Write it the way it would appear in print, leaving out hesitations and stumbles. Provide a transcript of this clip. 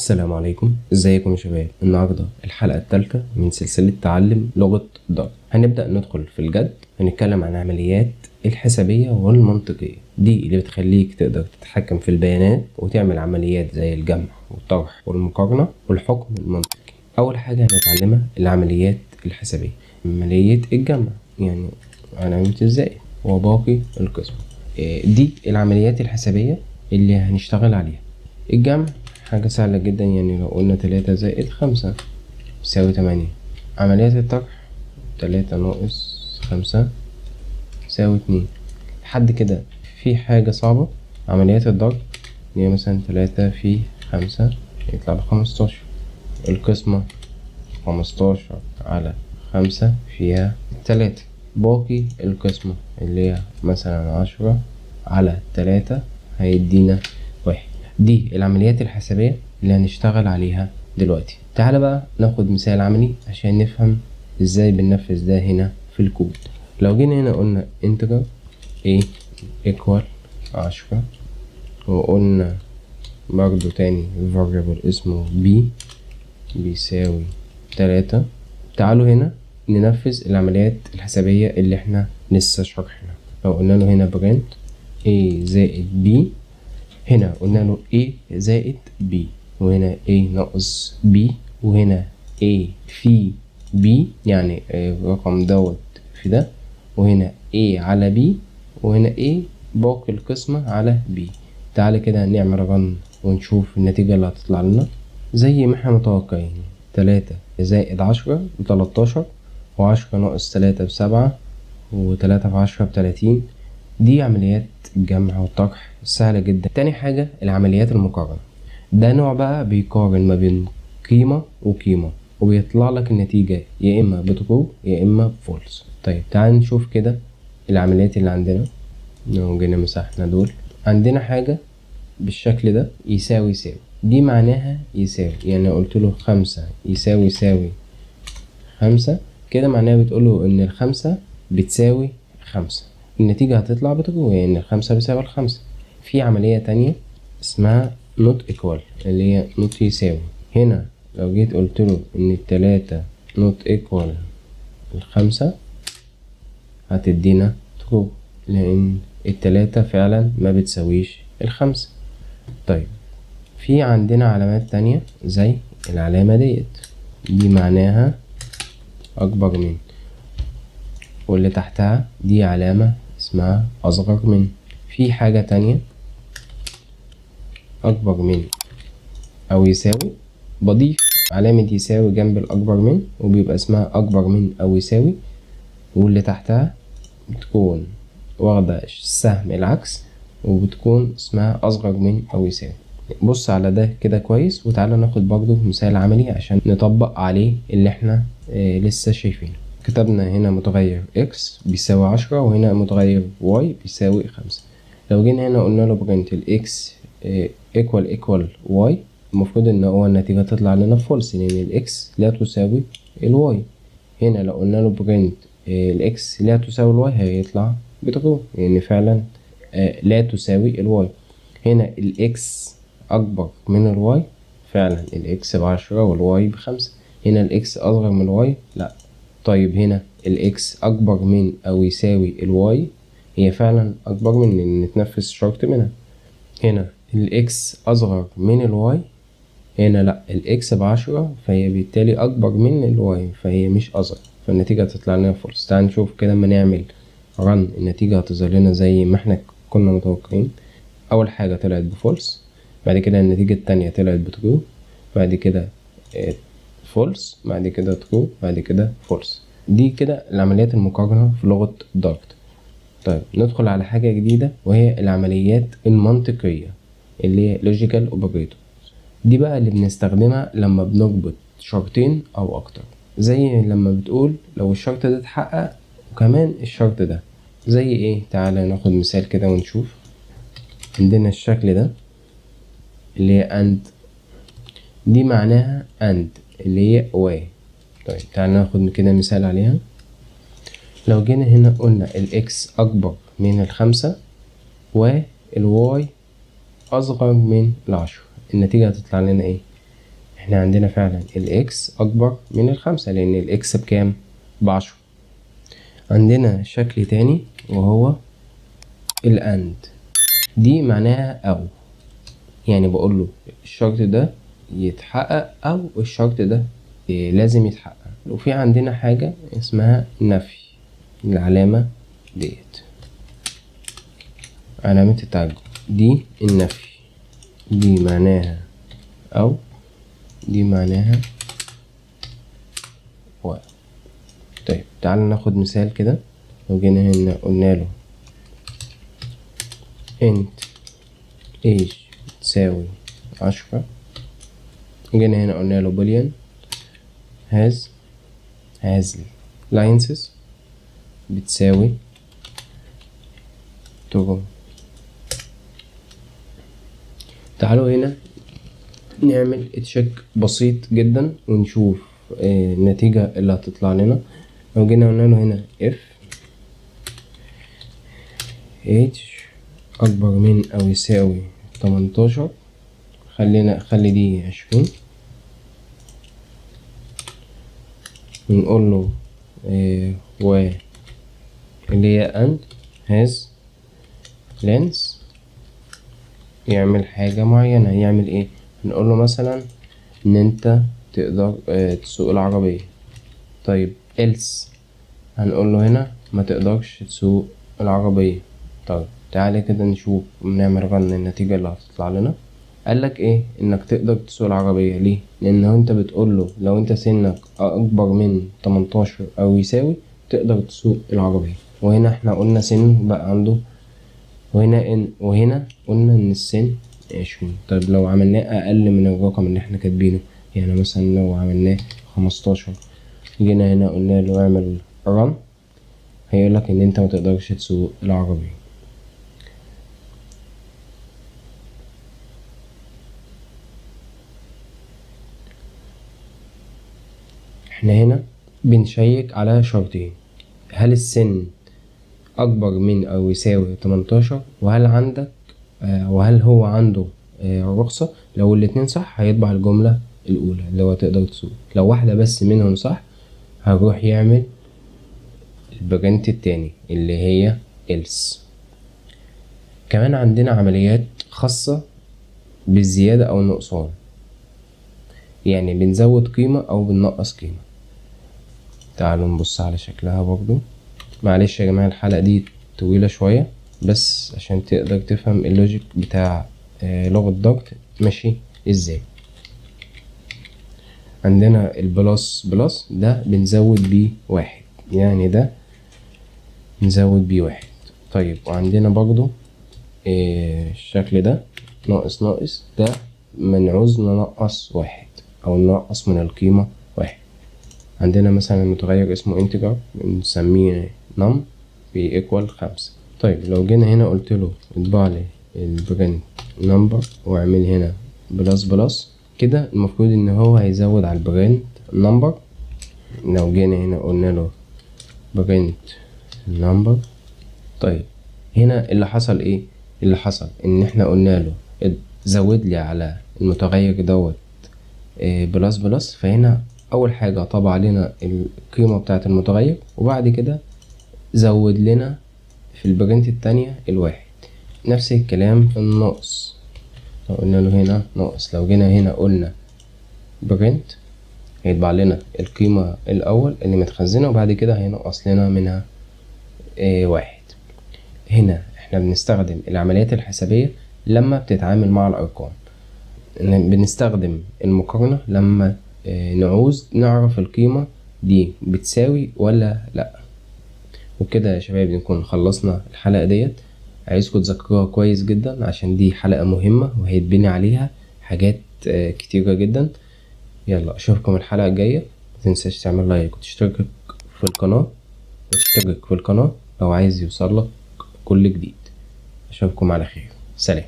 السلام عليكم، ازيكم يا شباب؟ النهارده الحلقة الثالثة من سلسلة تعلم لغة دارت. هنبدأ ندخل في الجد، هنتكلم عن عمليات الحسابية والمنطقية، دي اللي بتخليك تقدر تتحكم في البيانات وتعمل عمليات زي الجمع والطرح والمقارنة والحكم المنطقي. أول حاجة هنتعلمها العمليات الحسابية. عملية الجمع يعني علامة الزائد وباقي القسم، دي العمليات الحسابية اللي هنشتغل عليها. الجمع حاجة سهلة جدا، يعني لو قلنا 3 زائد 5 يساوي 8. عمليات الطرح 3 ناقص 5 يساوي 2. لحد كده في حاجة صعبة. عمليات الضرب هي مثلا 3 في 5 يطلع ب15. القسمة 15 على 5 فيها 3. باقي القسمة اللي هي مثلا 10 على 3 هيدينا 1. دي العمليات الحسابية اللي هنشتغل عليها دلوقتي. تعال بقى ناخد مثال عملي عشان نفهم ازاي بننفذ ده هنا في الكود. لو جينا هنا قلنا integer a equal 10، وقلنا برضو تاني variable اسمه b بيساوي 3. تعالوا هنا ننفذ العمليات الحسابية اللي احنا لسه شرحنا. لو قلنا له هنا print a زائد b، هنا قلنا له a زائد b، وهنا a ناقص b، وهنا a في b يعني الرقم دوت في ده، وهنا a على b، وهنا a باقي القسمة على b. تعالى كده نعمل رن ونشوف النتيجة اللي هتطلع لنا زي ما احنا متوقعين. 3 زائد 10 ب13، و10 ناقص 3 ب7، و3 في 10 ب30. دي عمليات الجمع والطرح سهلة جدا. تاني حاجة العمليات المقارنة، ده نوع بقى بيقارن ما بين قيمة وقيمة، وبيطلع لك النتيجة يا إما بترو يا إما بفولس. طيب تعال نشوف كده العمليات اللي عندنا. لو جينا مسحنا دول، عندنا حاجة بالشكل ده يساوي يساوي، دي معناها يساوي، يعني قلت له 5 يساوي يساوي 5، كده معناها بتقوله إن 5 بتساوي 5. النتيجة هتطلع بترو، يعني 5 بيساوي 5. في عملية تانية اسمها not equal اللي هي not يساوي. هنا لو جيت قلت له إن 3 not equal 5 هتدينا true، لأن 3 فعلا ما بتساويش 5. طيب في عندنا علامات تانية زي العلامة دي معناها أكبر من، واللي تحتها دي علامة اسمها أصغر من. في حاجة تانية أكبر من أو يساوي، بضيف علامة يساوي جنب الأكبر من وبيبقى اسمها أكبر من أو يساوي، واللي تحتها بتكون واخدة السهم العكس وبتكون اسمها أصغر من أو يساوي. بص على ده كده كويس، وتعالى ناخد برضو مثال عملي عشان نطبق عليه اللي احنا لسه شايفينه. كتبنا هنا متغير x بيساوي 10، وهنا متغير y بيساوي 5. لو جينا هنا قلنا له print ال x equal y، المفروض ان هو النتيجة تطلع لنا false، لان ال x لا تساوي ال y. هنا لو قلنا له print ال x لا تساوي ال y هيطلع بترو، لان فعلا لا تساوي ال y. هنا ال x أكبر من ال y، فعلا ال x ب10 وال y ب5. هنا ال x أصغر من ال y، لأ. طيب هنا ال x أكبر من أو يساوي ال y، هي فعلا أكبر من، لأن نتنفذ شرط منها. هنا ال x أصغر من ال y، هنا لأ، ال x ب10 فهي بالتالي أكبر من ال y، فهي مش أصغر، فالنتيجة هتطلع لنا فولس. تعال نشوف كده اما نعمل رن النتيجة هتظهر لنا زي ما احنا كنا متوقعين. أول حاجة طلعت بفولس، بعد كده النتيجة التانية طلعت بترو، بعد كده فولس، بعد كده ترو، بعد كده فولس. دي كده العمليات المقارنة في لغة دارت. طيب ندخل على حاجة جديدة، وهي العمليات المنطقية اللي هي logical operator. دي بقى اللي بنستخدمها لما بنربط شرطين أو أكتر، زي لما بتقول لو الشرط ده اتحقق وكمان الشرط ده. زي ايه؟ تعالى ناخد مثال كده ونشوف. عندنا الشكل ده اللي هي and، دي معناها and اللي هي و. طيب تعالى ناخد كده مثال عليها. لو جينا هنا قلنا ال x أكبر من ال5 وال y أصغر من ال10، النتيجة هتطلع لنا ايه؟ احنا عندنا فعلا الاكس اكبر من الخمسة لان الاكس بكام؟ ب10. عندنا شكل تاني وهو الاند، دي معناها او، يعني بقوله الشرط ده يتحقق او الشرط ده لازم يتحقق. وفي عندنا حاجة اسمها نفي، العلامة ديت علامة التعجب، دي النفي، دي معناها او، دي معناها و. طيب تعال ناخد مثال كده. لو جينا هنا قلنا له int age تساوي 10، جينا هنا قلنا له boolean has lines بتساوي true. تعالوا هنا نعمل تشيك بسيط جدا ونشوف النتيجة اللي هتطلع لنا. لو جينا قلنا له هنا if age أكبر من أو يساوي 18، خلي دي 20، ونقول له و اللي هي and has length يعمل حاجة معينة. يعمل ايه؟ هنقول له مثلا ان انت تقدر تسوق العربية. طيب else هنقول له هنا ما تقدرش تسوق العربية. طيب تعالى كده نشوف ونعمل رن النتيجة اللي هتطلع لنا. قالك ايه؟ انك تقدر تسوق العربية. ليه؟ لان انت بتقول له لو انت سنك اكبر من 18 او يساوي تقدر تسوق العربية. وهنا احنا قلنا سنه بقى عنده، وهنا قلنا ان السن 20. طيب لو عملناه اقل من الرقم اللي احنا كاتبينه، يعني مثلا لو عملناه 15، جينا هنا قلنا له اعمل رن، هيقولك ان انت متقدرش تسوق العربية. احنا هنا بنشيك على شرطين: هل السن اكبر من او يساوي 18، وهل هو عنده رخصة. لو الاتنين صح هيطبع الجملة الاولى اللي هو تقدر تسوق. لو واحدة بس منهم صح هنروح يعمل البرنت التاني اللي هي else. كمان عندنا عمليات خاصة بالزيادة او النقصان، يعني بنزود قيمة او بننقص قيمة. تعالوا نبص على شكلها برضو. معلش يا جماعة الحلقة دي طويلة شوية بس عشان تقدر تفهم اللوجيك بتاع لغة ضغط ماشي ازاي. عندنا البلس بلس ده بنزود بيه 1، يعني ده نزود بيه 1. طيب وعندنا برضو الشكل ده ناقص ناقص، ده منعوز ننقص 1 او ننقص من القيمة 1. عندنا مثلا متغير اسمه انتجر بنسميه num بيكوال 5. طيب لو جينا هنا قلت له اطبع لي البرنت نمبر واعمل هنا بلس بلس، كده المفروض ان هو هيزود على البرنت نمبر. لو جينا هنا قلنا له برنت نمبر، طيب هنا اللي حصل ايه؟ اللي حصل ان احنا قلنا له زود لي على المتغير دوت بلس بلس، فهنا اول حاجة طبع لنا القيمة بتاعة المتغير، وبعد كده زود لنا في البرنت التانية 1. نفس الكلام في الناقص، لو قلنا له هنا ناقص، لو جينا هنا قلنا برنت هيطبع لنا القيمة الاول اللي متخزنة، وبعد كده هينقص لنا منها 1. هنا احنا بنستخدم العمليات الحسابية لما بتتعامل مع الارقام. بنستخدم المقارنة لما نعوز نعرف القيمة دي بتساوي ولا لا. وكده يا شباب نكون خلصنا الحلقة ديت. عايزكم تذاكروها كويس جدا عشان دي حلقة مهمة وهيتبني عليها حاجات كتيرة جدا. يلا اشوفكم الحلقة الجاية. متنساش تعمل لايك وتشترك في القناة لو عايز يوصلك كل جديد. اشوفكم على خير. سلام.